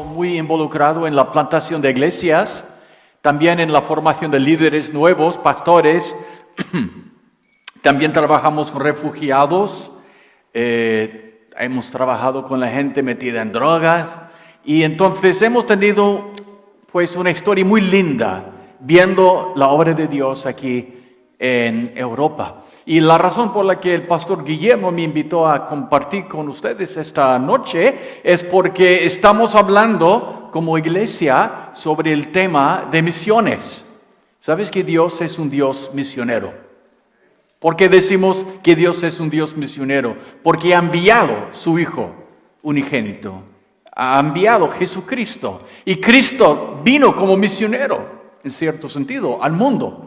muy involucrado en la plantación de iglesias, también en la formación de líderes nuevos, pastores. También trabajamos con refugiados. Hemos trabajado con la gente metida en drogas. Y entonces hemos tenido pues una historia muy linda viendo la obra de Dios aquí en Europa. Y la razón por la que el pastor Guillermo me invitó a compartir con ustedes esta noche es porque estamos hablando como iglesia sobre el tema de misiones. ¿Sabes que Dios es un Dios misionero? ¿Por qué decimos que Dios es un Dios misionero? Porque ha enviado su Hijo unigénito. Ha enviado Jesucristo. Y Cristo vino como misionero, en cierto sentido, al mundo.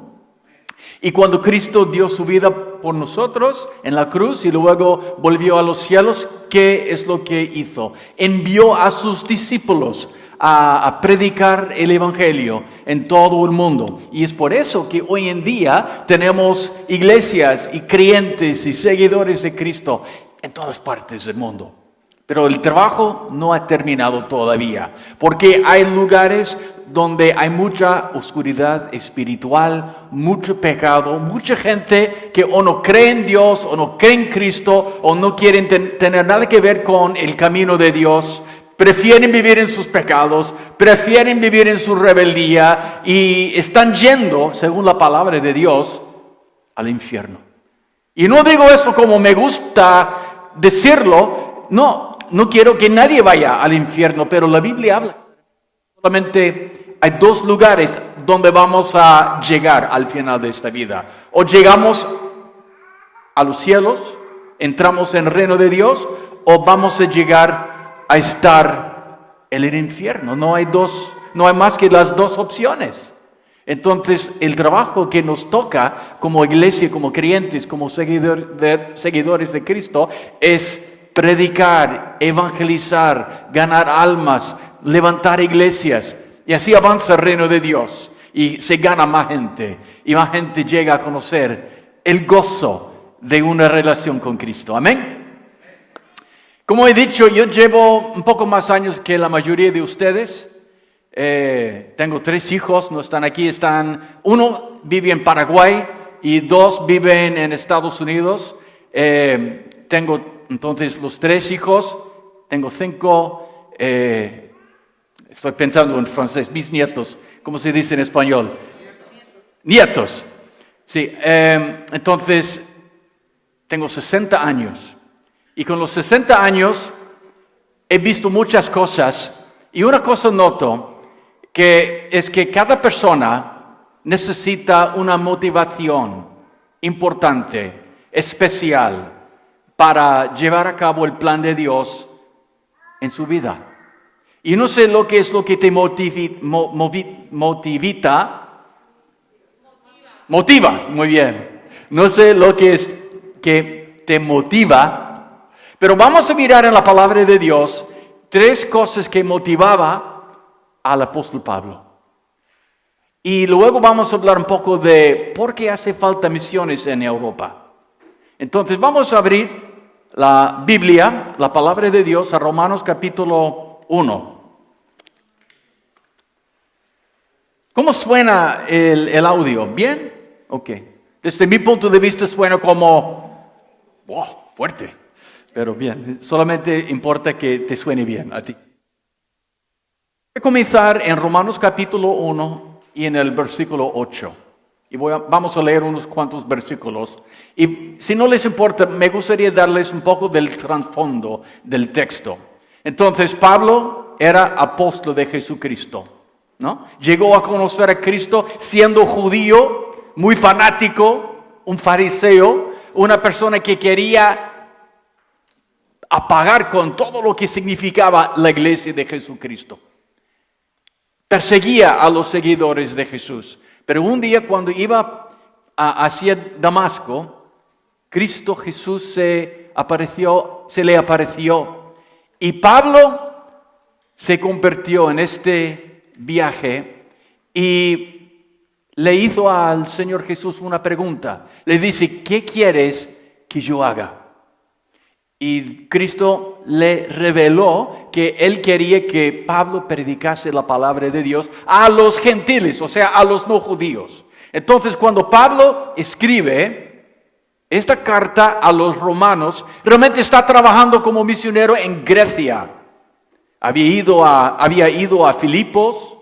Y cuando Cristo dio su vida por nosotros en la cruz y luego volvió a los cielos, ¿qué es lo que hizo? Envió a sus discípulos a predicar el Evangelio en todo el mundo. Y es por eso que hoy en día tenemos iglesias y creyentes y seguidores de Cristo en todas partes del mundo. Pero el trabajo no ha terminado todavía, porque hay lugares donde hay mucha oscuridad espiritual, mucho pecado, mucha gente que o no cree en Dios, o no cree en Cristo, o no quieren tener nada que ver con el camino de Dios. Prefieren vivir en sus pecados, prefieren vivir en su rebeldía y están yendo, según la palabra de Dios, al infierno. Y no digo eso como me gusta decirlo, no quiero que nadie vaya al infierno, pero la Biblia habla. Solamente hay dos lugares donde vamos a llegar al final de esta vida. O llegamos a los cielos, entramos en el reino de Dios, o vamos a llegar a estar en el infierno. No hay más que las dos opciones. Entonces, el trabajo que nos toca como iglesia, como creyentes, como seguidores de Cristo, es predicar, evangelizar, ganar almas, levantar iglesias. Y así avanza el reino de Dios. Y se gana más gente. Y más gente llega a conocer el gozo de una relación con Cristo. Amén. Como he dicho, yo llevo un poco más años que la mayoría de ustedes. Tengo 3 hijos, no están aquí. Uno vive en Paraguay y 2 viven en Estados Unidos. Tengo entonces los 3 hijos, tengo 5, estoy pensando en francés, bisnietos, ¿cómo se dice en español? Nietos. Sí, entonces tengo 60 años. Y con los 60 años he visto muchas cosas. Y una cosa noto, que es que cada persona necesita una motivación importante, especial, para llevar a cabo el plan de Dios en su vida. Y no sé lo que es lo que te motiva, muy bien. No sé lo que es que te motiva, pero vamos a mirar en la palabra de Dios 3 cosas que motivaba al apóstol Pablo. Y luego vamos a hablar un poco de por qué hace falta misiones en Europa. Entonces vamos a abrir la Biblia, la palabra de Dios, a Romanos capítulo 1. ¿Cómo suena el audio? ¿Bien? Ok. Desde mi punto de vista suena como fuerte, pero bien. Solamente importa que te suene bien a ti. Voy a comenzar en Romanos capítulo 1 y en el versículo 8. Y vamos a leer unos cuantos versículos. Y si no les importa, me gustaría darles un poco del trasfondo del texto. Entonces, Pablo era apóstol de Jesucristo, ¿no? Llegó a conocer a Cristo siendo judío, muy fanático, un fariseo, una persona que quería apagar con todo lo que significaba la iglesia de Jesucristo. Perseguía a los seguidores de Jesús. Pero un día cuando iba hacia Damasco, Cristo Jesús se le apareció. Y Pablo se convirtió en este viaje y le hizo al Señor Jesús una pregunta. Le dice, ¿qué quieres que yo haga? Y Cristo le reveló que Él quería que Pablo predicase la palabra de Dios a los gentiles, o sea, a los no judíos. Entonces, cuando Pablo escribe esta carta a los romanos, realmente está trabajando como misionero en Grecia. Había ido a Filipos,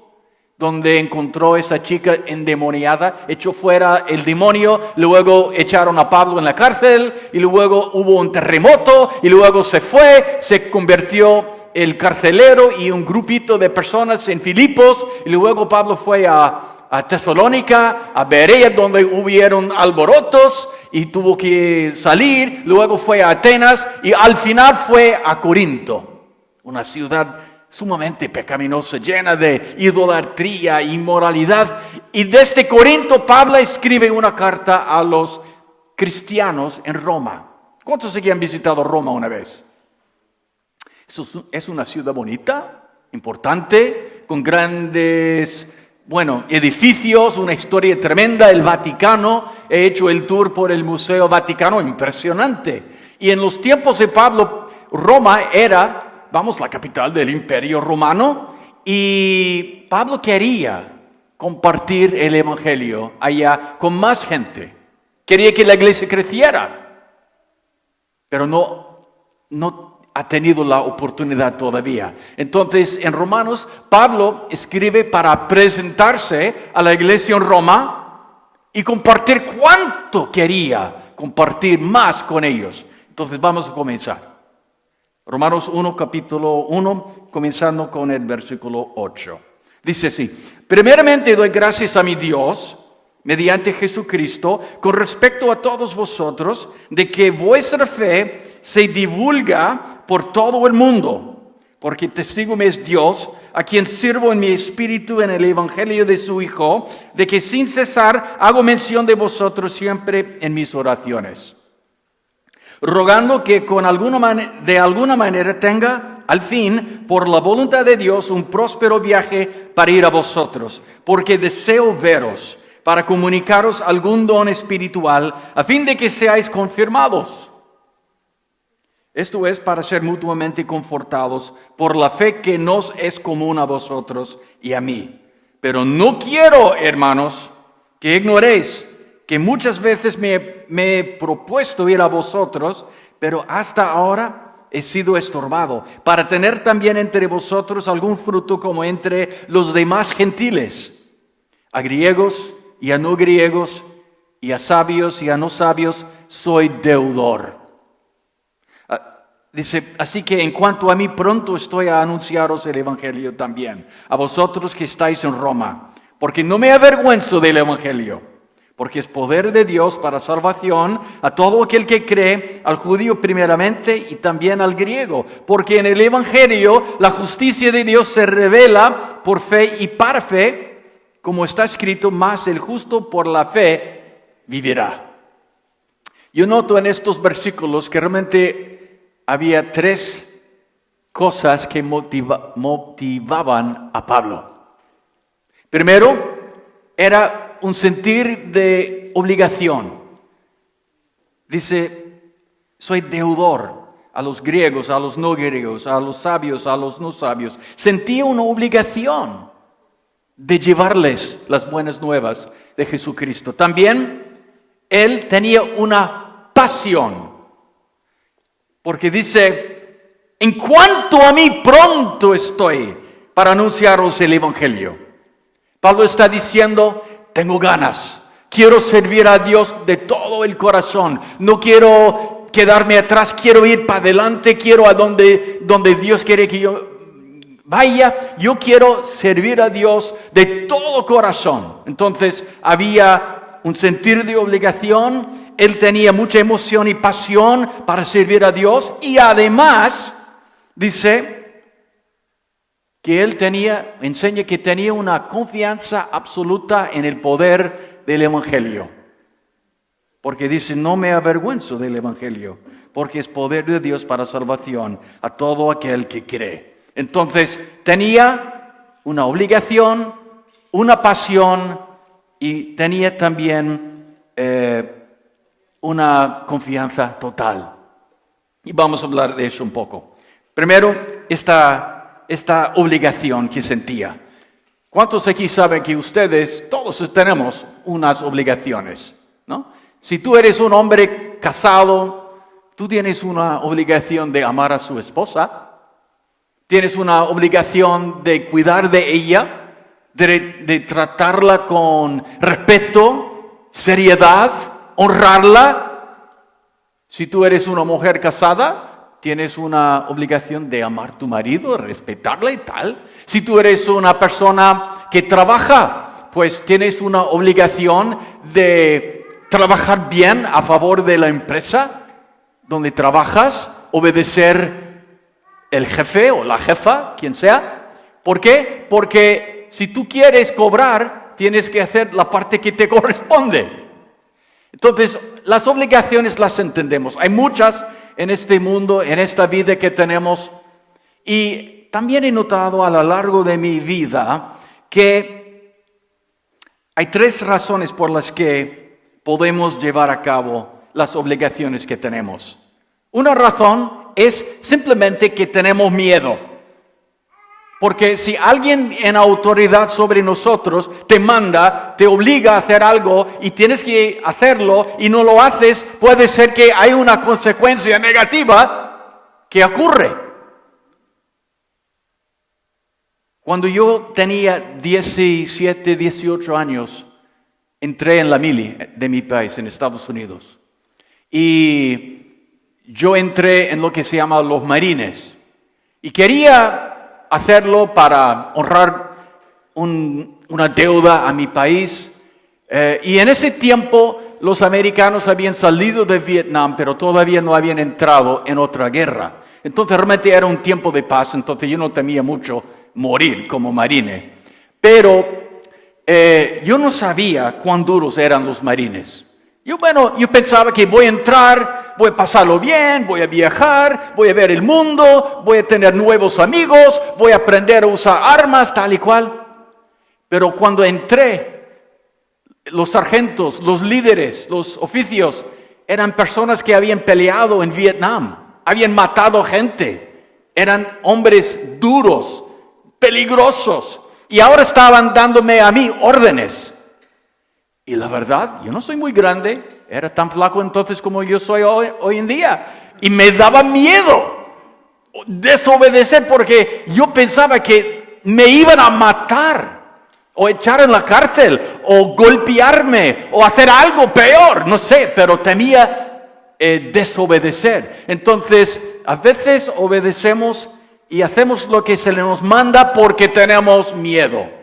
donde encontró a esa chica endemoniada, echó fuera el demonio, luego echaron a Pablo en la cárcel, y luego hubo un terremoto, y luego se convirtió el carcelero y un grupito de personas en Filipos, y luego Pablo fue a Tesalónica, a Berea, donde hubieron alborotos, y tuvo que salir, luego fue a Atenas, y al final fue a Corinto, una ciudad sumamente pecaminosa, llena de idolatría, inmoralidad. Y desde Corinto, Pablo escribe una carta a los cristianos en Roma. ¿Cuántos aquí han visitado Roma una vez? Es una ciudad bonita, importante, con grandes, edificios, una historia tremenda. El Vaticano, he hecho el tour por el Museo Vaticano, impresionante. Y en los tiempos de Pablo, Roma era, la capital del Imperio Romano, y Pablo quería compartir el Evangelio allá con más gente. Quería que la iglesia creciera, pero no ha tenido la oportunidad todavía. Entonces, en Romanos, Pablo escribe para presentarse a la iglesia en Roma y compartir cuánto quería compartir más con ellos. Entonces, vamos a comenzar. Romanos 1, capítulo 1, comenzando con el versículo 8. Dice así: primeramente doy gracias a mi Dios, mediante Jesucristo, con respecto a todos vosotros, de que vuestra fe se divulga por todo el mundo, porque testigo me es Dios, a quien sirvo en mi espíritu en el evangelio de su Hijo, de que sin cesar hago mención de vosotros siempre en mis oraciones, rogando que de alguna manera tenga al fin, por la voluntad de Dios, un próspero viaje para ir a vosotros, porque deseo veros, para comunicaros algún don espiritual, a fin de que seáis confirmados. Esto es para ser mutuamente confortados por la fe que nos es común a vosotros y a mí. Pero no quiero, hermanos, que ignoréis que muchas veces me he propuesto ir a vosotros, pero hasta ahora he sido estorbado, para tener también entre vosotros algún fruto como entre los demás gentiles, a griegos y a no griegos, y a sabios y a no sabios, soy deudor. Dice, así que en cuanto a mí, pronto estoy a anunciaros el evangelio también, a vosotros que estáis en Roma, porque no me avergüenzo del evangelio, porque es poder de Dios para salvación a todo aquel que cree, al judío primeramente y también al griego. Porque en el evangelio la justicia de Dios se revela por fe y para fe, como está escrito, mas el justo por la fe vivirá. Yo noto en estos versículos que realmente había tres cosas que motivaban a Pablo. Primero, era un sentir de obligación. Dice, soy deudor a los griegos, a los no griegos, a los sabios, a los no sabios. Sentía una obligación de llevarles las buenas nuevas de Jesucristo. También él tenía una pasión, porque dice, en cuanto a mí, pronto estoy para anunciaros el evangelio. Pablo está diciendo, tengo ganas, quiero servir a Dios de todo el corazón, no quiero quedarme atrás, quiero ir para adelante, quiero a donde Dios quiere que yo vaya, yo quiero servir a Dios de todo corazón. Entonces había un sentir de obligación, él tenía mucha emoción y pasión para servir a Dios, y además dice que él enseña que tenía una confianza absoluta en el poder del evangelio. Porque dice, no me avergüenzo del evangelio, porque es poder de Dios para salvación a todo aquel que cree. Entonces, tenía una obligación, una pasión, y tenía también una confianza total. Y vamos a hablar de eso un poco. Primero, esta obligación que sentía. ¿Cuántos aquí saben que ustedes, todos tenemos unas obligaciones, ¿no? Si tú eres un hombre casado, tú tienes una obligación de amar a su esposa, tienes una obligación de cuidar de ella, de tratarla con respeto, seriedad, honrarla. Si tú eres una mujer casada, tienes una obligación de amar a tu marido, respetarle y tal. Si tú eres una persona que trabaja, pues tienes una obligación de trabajar bien a favor de la empresa donde trabajas, obedecer el jefe o la jefa, quien sea. ¿Por qué? Porque si tú quieres cobrar, tienes que hacer la parte que te corresponde. Entonces, las obligaciones las entendemos. Hay muchas en este mundo, en esta vida que tenemos. Y también he notado a lo largo de mi vida que hay 3 razones por las que podemos llevar a cabo las obligaciones que tenemos. Una razón es simplemente que tenemos miedo. Porque si alguien en autoridad sobre nosotros te manda, te obliga a hacer algo y tienes que hacerlo y no lo haces, puede ser que hay una consecuencia negativa que ocurre. Cuando yo tenía 17, 18 años, entré en la mili de mi país, en Estados Unidos. Y yo entré en lo que se llama los marines. Y quería hacerlo para honrar una deuda a mi país. Y en ese tiempo los americanos habían salido de Vietnam, pero todavía no habían entrado en otra guerra. Entonces realmente era un tiempo de paz, entonces yo no temía mucho morir como marine. Pero yo no sabía cuán duros eran los marines. Yo pensaba que voy a entrar, voy a pasarlo bien, voy a viajar, voy a ver el mundo, voy a tener nuevos amigos, voy a aprender a usar armas, tal y cual. Pero cuando entré, los sargentos, los líderes, los oficios, eran personas que habían peleado en Vietnam, habían matado gente, eran hombres duros, peligrosos, y ahora estaban dándome a mí órdenes. Y la verdad, yo no soy muy grande, era tan flaco entonces como yo soy hoy en día. Y me daba miedo desobedecer porque yo pensaba que me iban a matar, o echar en la cárcel, o golpearme, o hacer algo peor, no sé, pero temía desobedecer. Entonces, a veces obedecemos y hacemos lo que se nos manda porque tenemos miedo.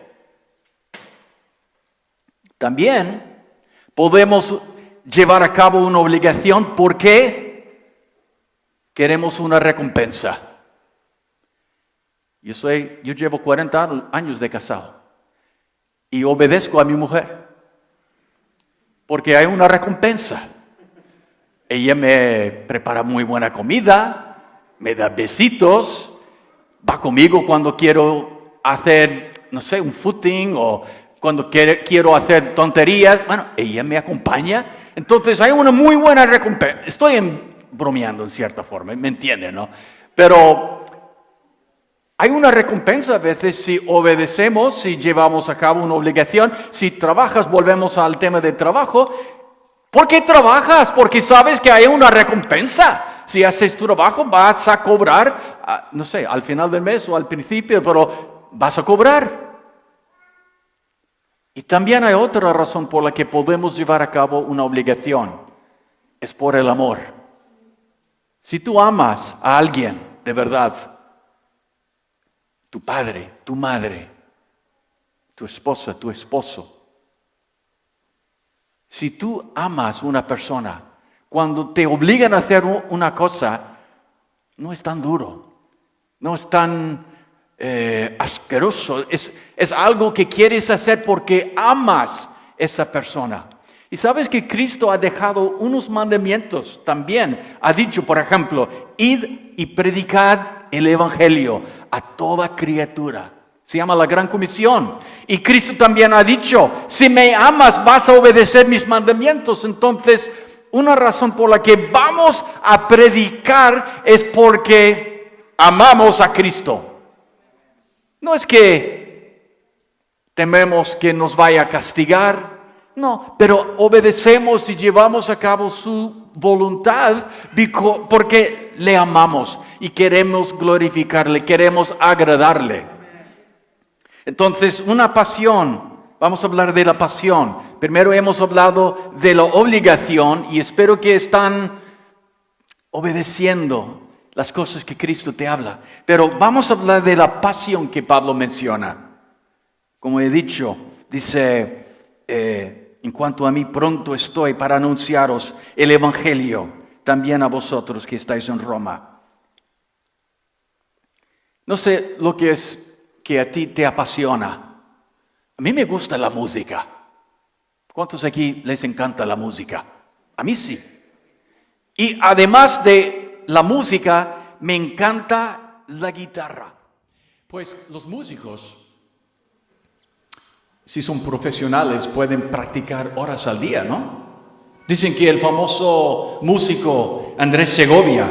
También podemos llevar a cabo una obligación porque queremos una recompensa. Yo llevo 40 años de casado y obedezco a mi mujer porque hay una recompensa. Ella me prepara muy buena comida, me da besitos, va conmigo cuando quiero hacer, no sé, un footing o cuando quiero hacer tonterías. Bueno, ella me acompaña. Entonces hay una muy buena recompensa. Estoy bromeando en cierta forma, ¿me entienden, no? Pero hay una recompensa a veces si obedecemos, si llevamos a cabo una obligación. Si trabajas, volvemos al tema de trabajo. ¿Por qué trabajas? Porque sabes que hay una recompensa. Si haces tu trabajo, vas a cobrar, no sé, al final del mes o al principio, pero vas a cobrar. Y también hay otra razón por la que podemos llevar a cabo una obligación. Es por el amor. Si tú amas a alguien de verdad, tu padre, tu madre, tu esposa, tu esposo, si tú amas a una persona, cuando te obligan a hacer una cosa, no es tan duro, no es tan asqueroso, es algo que quieres hacer porque amas a esa persona. Y sabes que Cristo ha dejado unos mandamientos también. Ha dicho, por ejemplo, id y predicad el evangelio a toda criatura. Se llama la Gran Comisión. Y Cristo también ha dicho, si me amas vas a obedecer mis mandamientos. Entonces, una razón por la que vamos a predicar es porque amamos a Cristo. No es que tememos que nos vaya a castigar, no, pero obedecemos y llevamos a cabo su voluntad porque le amamos y queremos glorificarle, queremos agradarle. Entonces, una pasión, vamos a hablar de la pasión. Primero hemos hablado de la obligación y espero que están obedeciendo las cosas que Cristo te habla. Pero vamos a hablar de la pasión que Pablo menciona. Como he dicho, dice, en cuanto a mí, pronto estoy para anunciaros el Evangelio, también a vosotros que estáis en Roma. No sé lo que es que a ti te apasiona. A mí me gusta la música. ¿Cuántos aquí les encanta la música? A mí sí. Y además de la música, me encanta la guitarra. Pues los músicos, si son profesionales, pueden practicar horas al día, ¿no? Dicen que el famoso músico Andrés Segovia,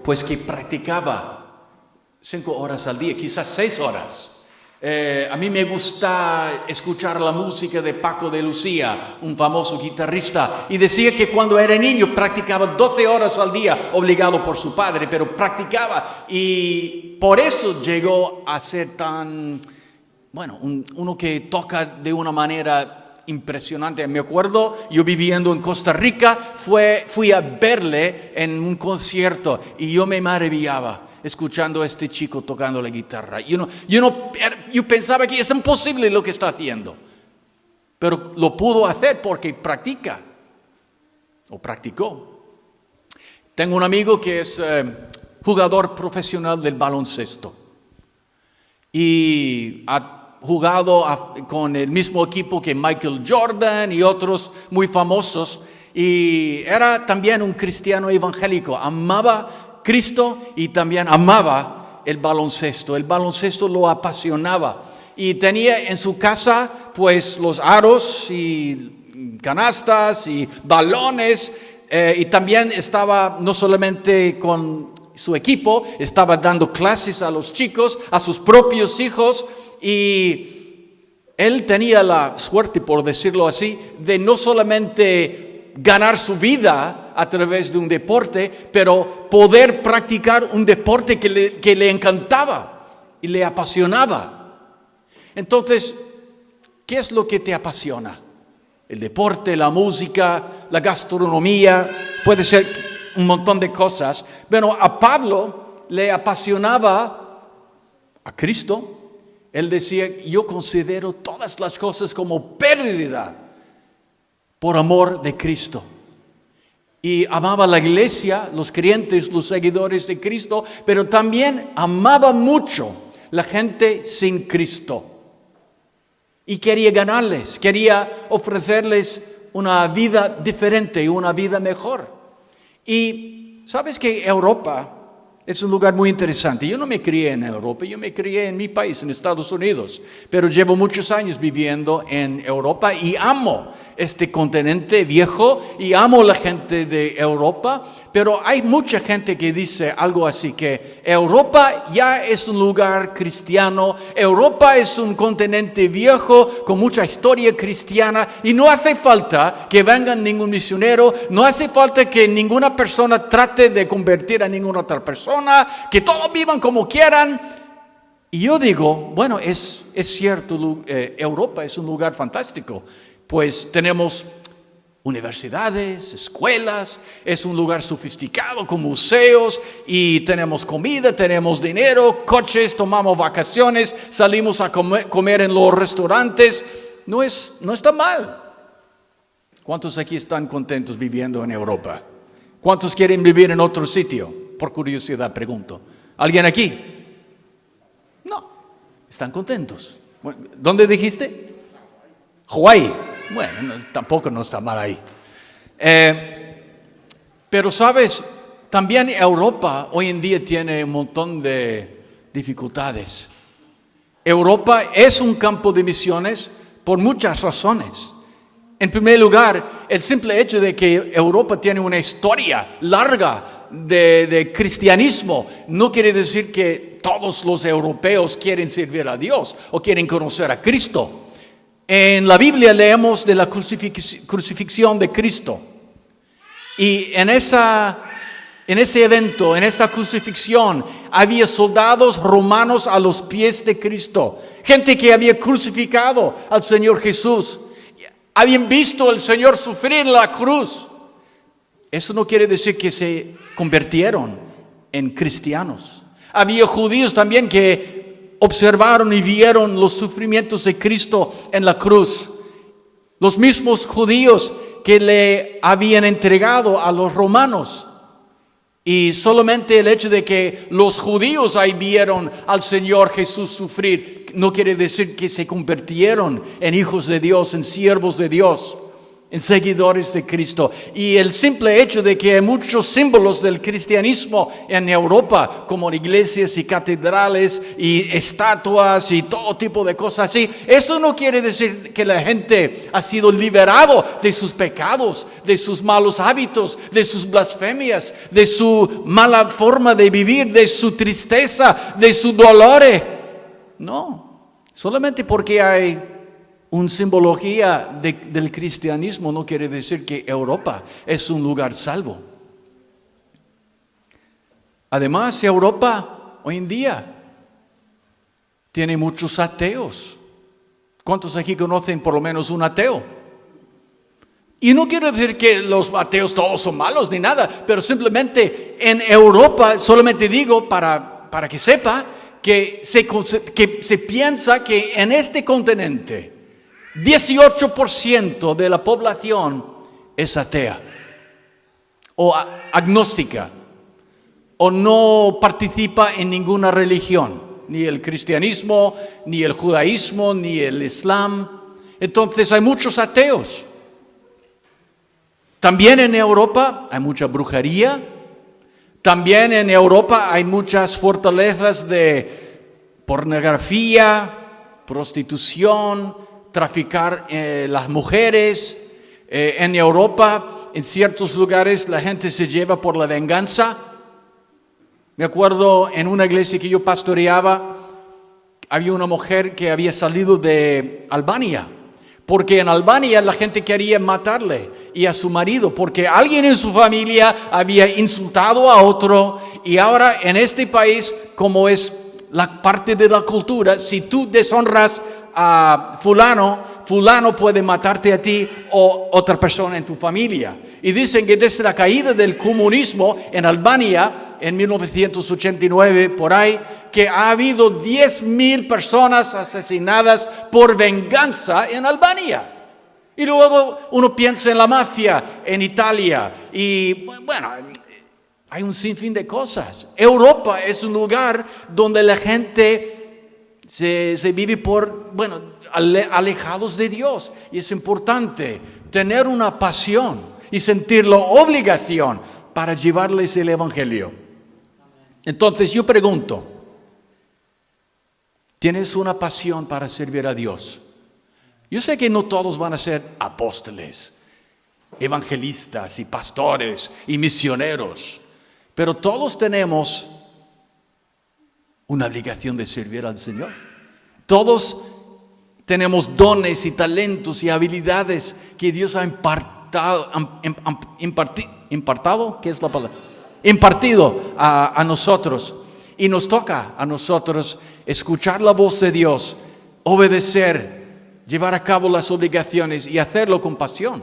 pues que practicaba 5 horas al día, quizás 6 horas. A mí me gusta escuchar la música de Paco de Lucía, un famoso guitarrista, y decía que cuando era niño practicaba 12 horas al día, obligado por su padre, pero practicaba, y por eso llegó a ser tan, uno que toca de una manera impresionante. Me acuerdo, yo viviendo en Costa Rica, fui a verle en un concierto, y yo me maravillaba escuchando a este chico tocando la guitarra. Yo pensaba que es imposible lo que está haciendo, pero lo pudo hacer porque practica, o practicó. Tengo un amigo que es jugador profesional del baloncesto, y ha jugado con el mismo equipo que Michael Jordan y otros muy famosos, y era también un cristiano evangélico, amaba Cristo y también amaba el baloncesto. El baloncesto lo apasionaba y tenía en su casa pues los aros y canastas y balones, y también estaba no solamente con su equipo, estaba dando clases a los chicos, a sus propios hijos, y él tenía la suerte, por decirlo así, de no solamente ganar su vida a través de un deporte, pero poder practicar un deporte que le encantaba y le apasionaba. Entonces, ¿qué es lo que te apasiona? El deporte, la música, la gastronomía, puede ser un montón de cosas. Pero a Pablo le apasionaba a Cristo. Él decía, yo considero todas las cosas como pérdida por amor de Cristo. Y amaba la iglesia, los creyentes, los seguidores de Cristo, pero también amaba mucho la gente sin Cristo. Y quería ganarles, quería ofrecerles una vida diferente, una vida mejor. Y sabes que Europa es un lugar muy interesante. Yo no me crié en Europa, yo me crié en mi país, en Estados Unidos, pero llevo muchos años viviendo en Europa y amo este continente viejo y amo la gente de Europa, pero hay mucha gente que dice algo así, que Europa ya es un lugar cristiano, Europa es un continente viejo con mucha historia cristiana y no hace falta que venga ningún misionero, no hace falta que ninguna persona trate de convertir a ninguna otra persona, que todos vivan como quieran. Y yo digo, bueno, es cierto, Europa es un lugar fantástico. Pues tenemos universidades, escuelas, es un lugar sofisticado con museos y tenemos comida, tenemos dinero, coches, tomamos vacaciones, salimos a comer en los restaurantes. No está mal. ¿Cuántos aquí están contentos viviendo en Europa? ¿Cuántos quieren vivir en otro sitio? Por curiosidad pregunto. ¿Alguien aquí? No, están contentos. ¿Dónde dijiste? Hawái. Bueno, tampoco no está mal ahí. Pero sabes, también Europa hoy en día tiene un montón de dificultades. Europa es un campo de misiones por muchas razones. En primer lugar, el simple hecho de que Europa tiene una historia larga de cristianismo no quiere decir que todos los europeos quieren servir a Dios o quieren conocer a Cristo. En la Biblia leemos de la crucifixión de Cristo. Y en ese evento, en esa crucifixión, había soldados romanos a los pies de Cristo. Gente que había crucificado al Señor Jesús. Habían visto al Señor sufrir en la cruz. Eso no quiere decir que se convirtieron en cristianos. Había judíos también que observaron y vieron los sufrimientos de Cristo en la cruz. Los mismos judíos que le habían entregado a los romanos. Y solamente el hecho de que los judíos ahí vieron al Señor Jesús sufrir no quiere decir que se convirtieron en hijos de Dios, en siervos de Dios, en seguidores de Cristo. Y el simple hecho de que hay muchos símbolos del cristianismo en Europa, como iglesias y catedrales y estatuas y todo tipo de cosas así, eso no quiere decir que la gente ha sido liberado de sus pecados, de sus malos hábitos, de sus blasfemias, de su mala forma de vivir, de su tristeza, de su dolor. No, solamente porque hay una simbología del cristianismo no quiere decir que Europa es un lugar salvo. Además, Europa hoy en día tiene muchos ateos. ¿Cuántos aquí conocen por lo menos un ateo? Y no quiero decir que los ateos todos son malos ni nada, pero simplemente en Europa, solamente digo para que sepa, que se piensa que en este continente 18% de la población es atea o agnóstica o no participa en ninguna religión, ni el cristianismo, ni el judaísmo, ni el islam. Entonces hay muchos ateos. También en Europa hay mucha brujería. También en Europa hay muchas fortalezas de pornografía, prostitución, traficar las mujeres. En Europa, en ciertos lugares, la gente se lleva por la venganza. Me acuerdo en una iglesia que yo pastoreaba, había una mujer que había salido de Albania. Porque en Albania la gente quería matarle y a su marido, porque alguien en su familia había insultado a otro. Y ahora en este país, como es la parte de la cultura, si tú deshonras a fulano puede matarte a ti o otra persona en tu familia. Y dicen que desde la caída del comunismo en Albania, en 1989, por ahí, que ha habido 10,000 personas asesinadas por venganza en Albania. Y luego uno piensa en la mafia en Italia y bueno, hay un sinfín de cosas. Europa es un lugar donde la gente se vive alejados de Dios. Y es importante tener una pasión y sentir la obligación para llevarles el Evangelio. Entonces yo pregunto, ¿tienes una pasión para servir a Dios? Yo sé que no todos van a ser apóstoles, evangelistas y pastores y misioneros, pero todos tenemos una obligación de servir al Señor. Todos tenemos dones y talentos y habilidades que Dios ha impartido, ¿qué es la palabra? Impartido a nosotros. Y nos toca a nosotros escuchar la voz de Dios, obedecer, llevar a cabo las obligaciones y hacerlo con pasión.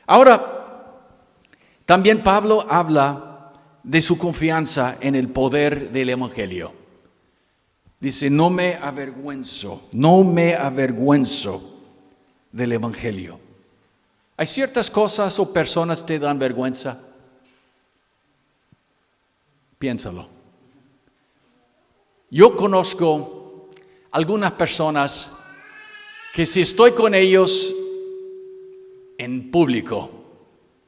Ahora, también Pablo habla de su confianza en el poder del Evangelio. Dice, no me avergüenzo del Evangelio. ¿Hay ciertas cosas o personas que te dan vergüenza? Piénsalo. Yo conozco algunas personas que si estoy con ellos en público,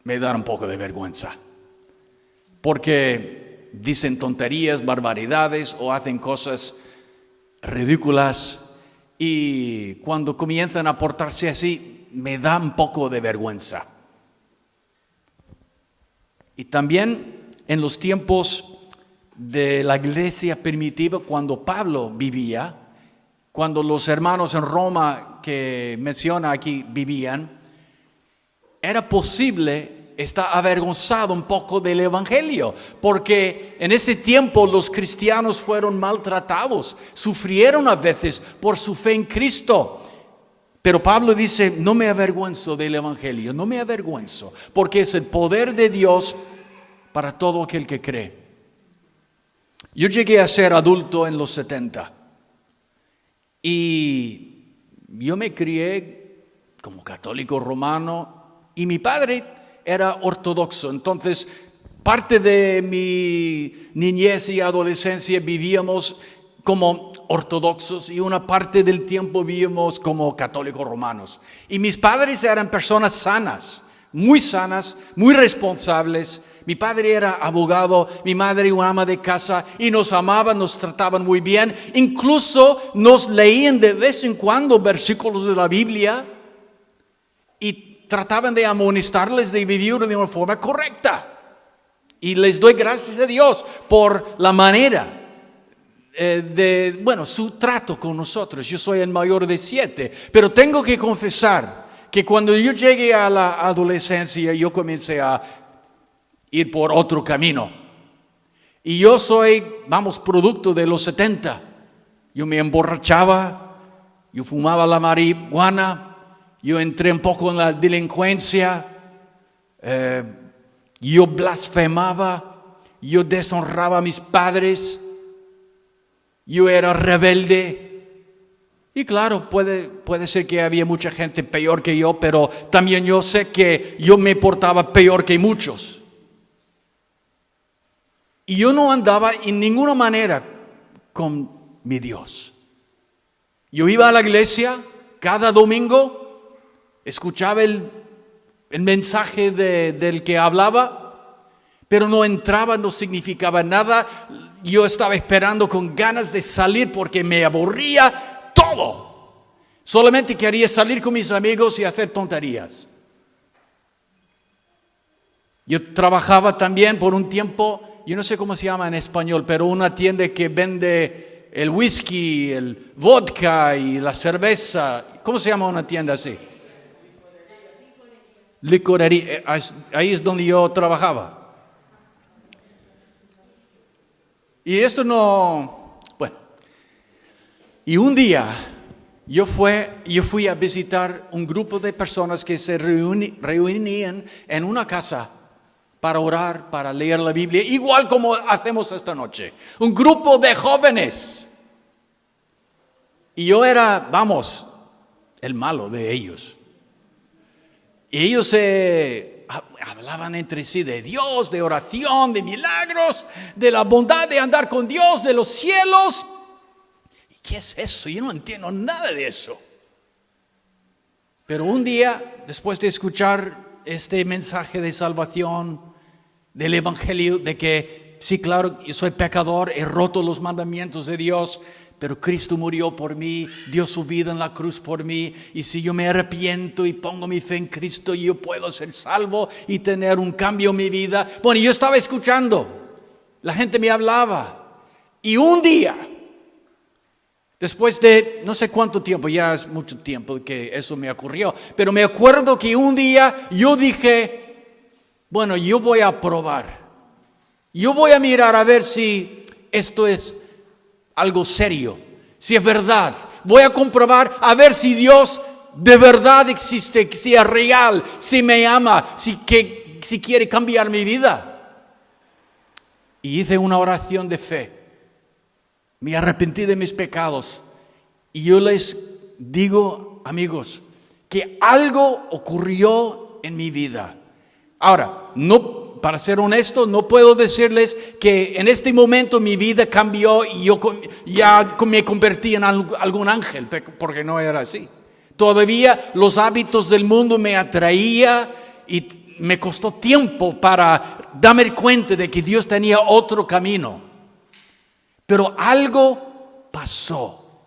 me dan un poco de vergüenza. Porque dicen tonterías, barbaridades o hacen cosas ridículas. Y cuando comienzan a portarse así, me da un poco de vergüenza. Y también en los tiempos de la iglesia primitiva, cuando Pablo vivía, cuando los hermanos en Roma que menciona aquí vivían, era posible estar avergonzado un poco del evangelio, porque en ese tiempo los cristianos fueron maltratados, sufrieron a veces por su fe en Cristo. Pero Pablo dice, no me avergüenzo del evangelio, no me avergüenzo, porque es el poder de Dios para todo aquel que cree. Yo llegué a ser adulto en los 70 y yo me crié como católico romano y mi padre era ortodoxo. Entonces, parte de mi niñez y adolescencia vivíamos como ortodoxos y una parte del tiempo vivíamos como católicos romanos. Y mis padres eran personas sanas, muy responsables. Mi padre era abogado, mi madre una ama de casa y nos amaban, nos trataban muy bien. Incluso nos leían de vez en cuando versículos de la Biblia y trataban de amonestarles de vivir de una forma correcta. Y les doy gracias a Dios por la manera su trato con nosotros. Yo soy el mayor de 7, pero tengo que confesar que cuando yo llegué a la adolescencia, yo comencé a ir por otro camino. Y yo soy, producto de los 70. Yo me emborrachaba, yo fumaba la marihuana, yo entré un poco en la delincuencia, yo blasfemaba, yo deshonraba a mis padres, yo era rebelde. Y claro, puede ser que había mucha gente peor que yo, pero también yo sé que yo me portaba peor que muchos. Y yo no andaba en ninguna manera con mi Dios. Yo iba a la iglesia cada domingo, escuchaba el mensaje del que hablaba, pero no entraba, no significaba nada. Yo estaba esperando con ganas de salir porque me aburría todo. Solamente quería salir con mis amigos y hacer tonterías. Yo trabajaba también por un tiempo, yo no sé cómo se llama en español, pero una tienda que vende el whisky, el vodka y la cerveza. ¿Cómo se llama una tienda así? Licorería. Ahí es donde yo trabajaba. Y esto y un día yo fui a visitar un grupo de personas que se reunían en una casa para orar, para leer la Biblia, igual como hacemos esta noche. Un grupo de jóvenes. Y yo era, el malo de ellos. Y ellos hablaban entre sí de Dios, de oración, de milagros, de la bondad de andar con Dios, de los cielos. ¿Y qué es eso? Yo no entiendo nada de eso. Pero un día, después de escuchar este mensaje de salvación, del evangelio, de que sí, claro, yo soy pecador, he roto los mandamientos de Dios, pero Cristo murió por mí, dio su vida en la cruz por mí, y si yo me arrepiento y pongo mi fe en Cristo, yo puedo ser salvo y tener un cambio en mi vida. Bueno, yo estaba escuchando, la gente me hablaba, y un día, después de no sé cuánto tiempo, ya es mucho tiempo que eso me ocurrió, pero me acuerdo que un día yo dije, bueno, yo voy a probar, yo voy a mirar a ver si esto es algo serio, si es verdad. Voy a comprobar a ver si Dios de verdad existe, si es real, si me ama, si quiere cambiar mi vida. Y hice una oración de fe. Me arrepentí de mis pecados. Y yo les digo, amigos, que algo ocurrió en mi vida. Ahora, para ser honesto, no puedo decirles que en este momento mi vida cambió y yo ya me convertí en algún ángel, porque no era así. Todavía los hábitos del mundo me atraían y me costó tiempo para darme cuenta de que Dios tenía otro camino. Pero algo pasó.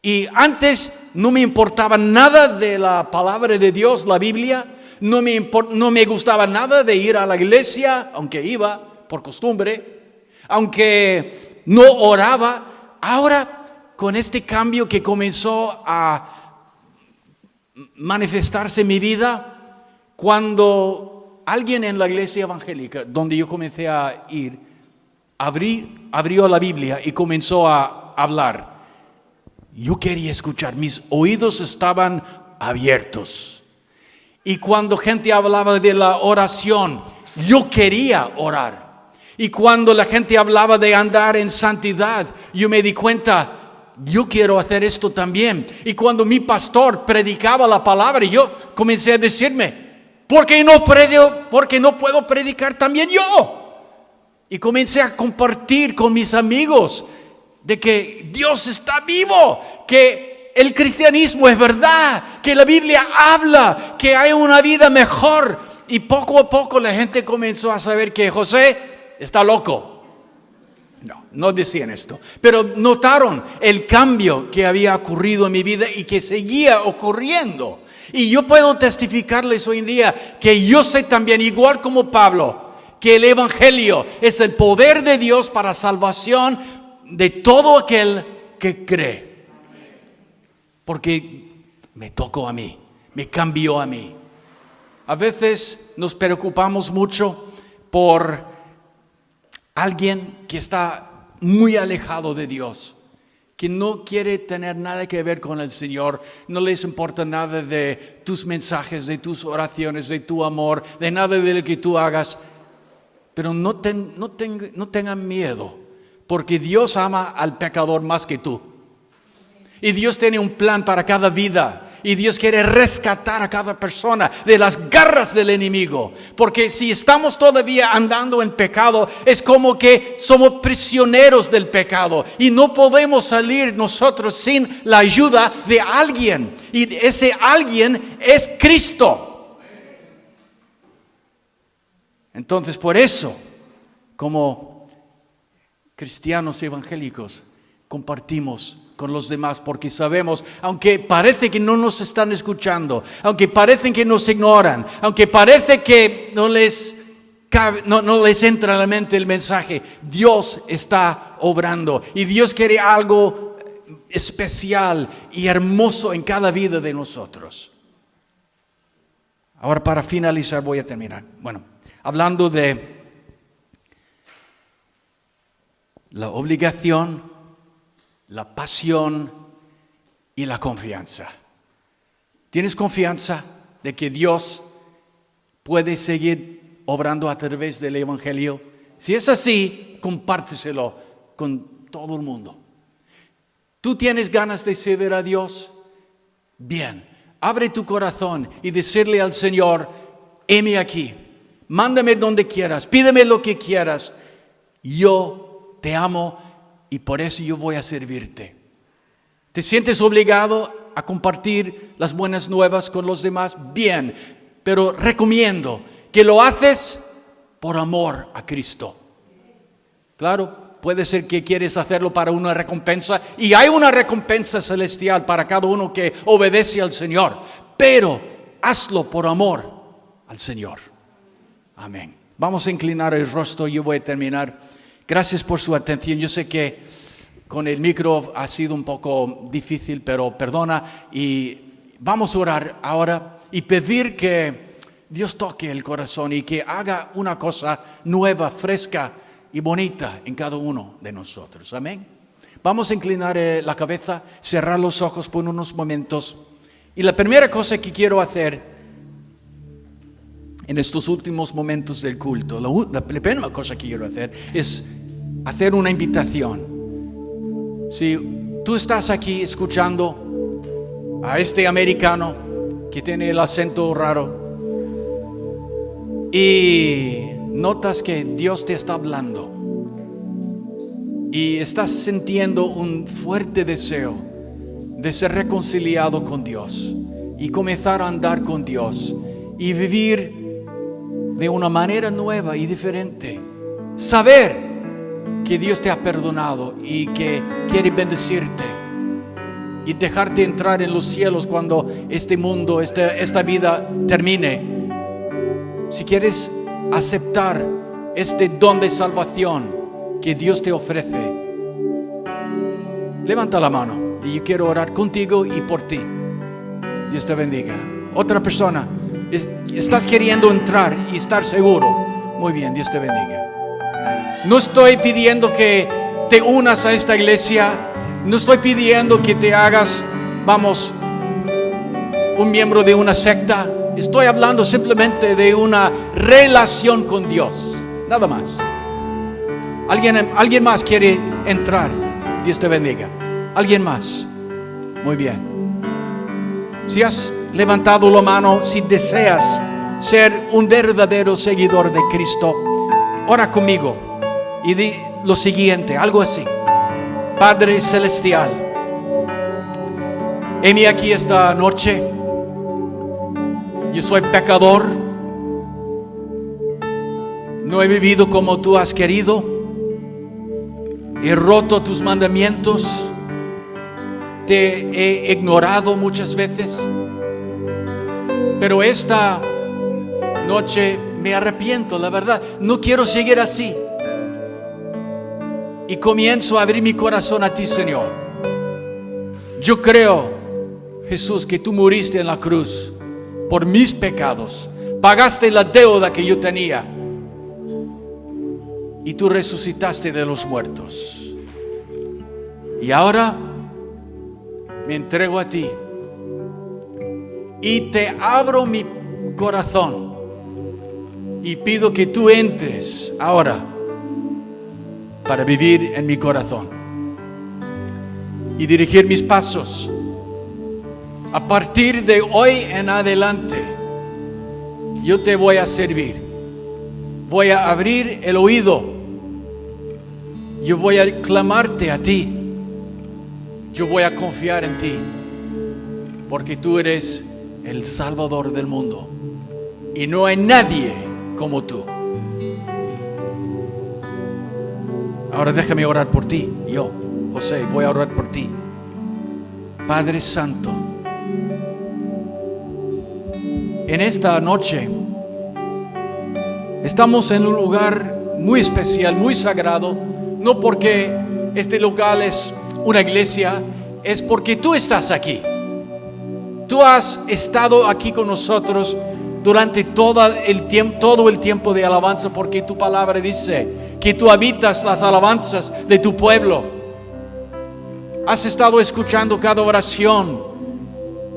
Y antes no me importaba nada de la palabra de Dios, la Biblia. No me gustaba nada de ir a la iglesia, aunque iba por costumbre. Aunque no oraba. Ahora, con este cambio que comenzó a manifestarse en mi vida, cuando alguien en la iglesia evangélica, donde yo comencé a ir, abrió la Biblia y comenzó a hablar, yo quería escuchar, mis oídos estaban abiertos. Y cuando gente hablaba de la oración, yo quería orar. Y cuando la gente hablaba de andar en santidad, yo me di cuenta, yo quiero hacer esto también. Y cuando mi pastor predicaba la palabra, yo comencé a decirme, ¿por qué no puedo predicar también yo? Y comencé a compartir con mis amigos de que Dios está vivo, que el cristianismo es verdad, que la Biblia habla, que hay una vida mejor. Y poco a poco la gente comenzó a saber que José está loco. No decían esto, pero notaron el cambio que había ocurrido en mi vida y que seguía ocurriendo. Y yo puedo testificarles hoy en día que yo sé también, igual como Pablo, que el Evangelio es el poder de Dios para salvación de todo aquel que cree. Porque me tocó a mí, me cambió a mí. A veces nos preocupamos mucho por alguien que está muy alejado de Dios, que no quiere tener nada que ver con el Señor, no les importa nada de tus mensajes, de tus oraciones, de tu amor, de nada de lo que tú hagas. Pero no tengan miedo, porque Dios ama al pecador más que tú. Y Dios tiene un plan para cada vida. Y Dios quiere rescatar a cada persona de las garras del enemigo. Porque si estamos todavía andando en pecado, es como que somos prisioneros del pecado. Y no podemos salir nosotros sin la ayuda de alguien. Y ese alguien es Cristo. Entonces, por eso, como cristianos evangélicos, compartimos con los demás, porque sabemos, aunque parece que no nos están escuchando, aunque parece que nos ignoran, aunque parece que no les entra a la mente el mensaje, Dios está obrando y Dios quiere algo especial y hermoso en cada vida de nosotros. Ahora, para finalizar, voy a terminar. Bueno, hablando de la obligación, la pasión y la confianza. ¿Tienes confianza de que Dios puede seguir obrando a través del Evangelio? Si es así, compárteselo con todo el mundo. ¿Tú tienes ganas de servir a Dios? Bien, abre tu corazón y decirle al Señor, heme aquí, mándame donde quieras, pídeme lo que quieras. Yo te amo y por eso yo voy a servirte. ¿Te sientes obligado a compartir las buenas nuevas con los demás? Bien, pero recomiendo que lo haces por amor a Cristo. Claro, puede ser que quieres hacerlo para una recompensa, y hay una recompensa celestial para cada uno que obedece al Señor, pero hazlo por amor al Señor. Amén. Vamos a inclinar el rostro, yo voy a terminar. Gracias por su atención. Yo sé que con el micro ha sido un poco difícil, pero perdona. Y vamos a orar ahora y pedir que Dios toque el corazón y que haga una cosa nueva, fresca y bonita en cada uno de nosotros. Amén. Vamos a inclinar la cabeza, cerrar los ojos por unos momentos. Y la primera cosa que quiero hacer en estos últimos momentos del culto, la primera cosa que quiero hacer es hacer una invitación. Si tú estás aquí escuchando a este americano que tiene el acento raro y notas que Dios te está hablando y estás sintiendo un fuerte deseo de ser reconciliado con Dios y comenzar a andar con Dios y vivir de una manera nueva y diferente, saber que Dios te ha perdonado y que quiere bendecirte y dejarte entrar en los cielos cuando este mundo, esta vida termine. Si quieres aceptar este don de salvación que Dios te ofrece, levanta la mano y yo quiero orar contigo y por ti. Dios te bendiga. Otra persona, estás queriendo entrar y estar seguro. Muy bien, Dios te bendiga. No estoy pidiendo que te unas a esta iglesia. No estoy pidiendo que te hagas, un miembro de una secta. Estoy hablando simplemente de una relación con Dios. Nada más. ¿Alguien más quiere entrar? Dios te bendiga. ¿Alguien más? Muy bien. Si has levantado la mano, si deseas ser un verdadero seguidor de Cristo, ora conmigo y di lo siguiente, algo así. Padre Celestial, heme aquí esta noche. Yo soy pecador. No he vivido como tú has querido. He roto tus mandamientos. Te he ignorado muchas veces. Pero esta noche me arrepiento, la verdad. No quiero seguir así. Y comienzo a abrir mi corazón a ti, Señor. Yo creo, Jesús, que tú muriste en la cruz por mis pecados. Pagaste la deuda que yo tenía. Y tú resucitaste de los muertos. Y ahora me entrego a ti. Y te abro mi corazón. Y pido que tú entres ahora para vivir en mi corazón y dirigir mis pasos. A partir de hoy en adelante, yo te voy a servir. Voy a abrir el oído. Yo voy a clamarte a ti. Yo voy a confiar en ti, porque tú eres el Salvador del mundo y no hay nadie como tú. Ahora déjame orar por ti. Yo, José, voy a orar por ti. Padre Santo, en esta noche estamos en un lugar muy especial, muy sagrado. No porque este lugar es una iglesia, es porque tú estás aquí. Tú has estado aquí con nosotros durante todo el tiempo de alabanza, porque tu palabra dice que tú habitas las alabanzas de tu pueblo. Has estado escuchando cada oración.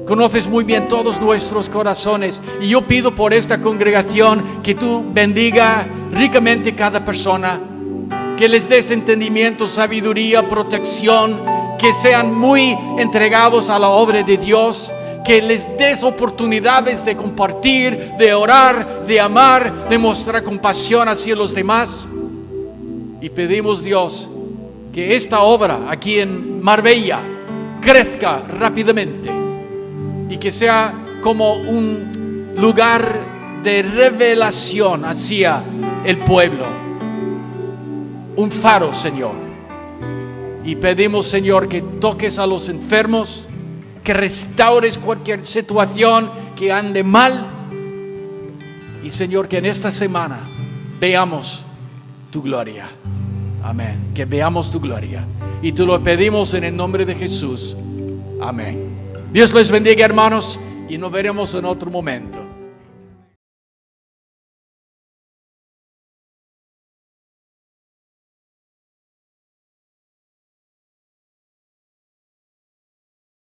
Conoces muy bien todos nuestros corazones. Y yo pido por esta congregación que tú bendiga ricamente cada persona. Que les des entendimiento, sabiduría, protección. Que sean muy entregados a la obra de Dios. Que les des oportunidades de compartir, de orar, de amar, de mostrar compasión hacia los demás. Y pedimos, Dios, que esta obra aquí en Marbella crezca rápidamente y que sea como un lugar de revelación hacia el pueblo, un faro, Señor. Y pedimos, Señor, que toques a los enfermos, que restaures cualquier situación que ande mal. Y, Señor, que en esta semana veamos tu gloria. Amén. Que veamos tu gloria. Y te lo pedimos en el nombre de Jesús. Amén. Dios les bendiga, hermanos, y nos veremos en otro momento.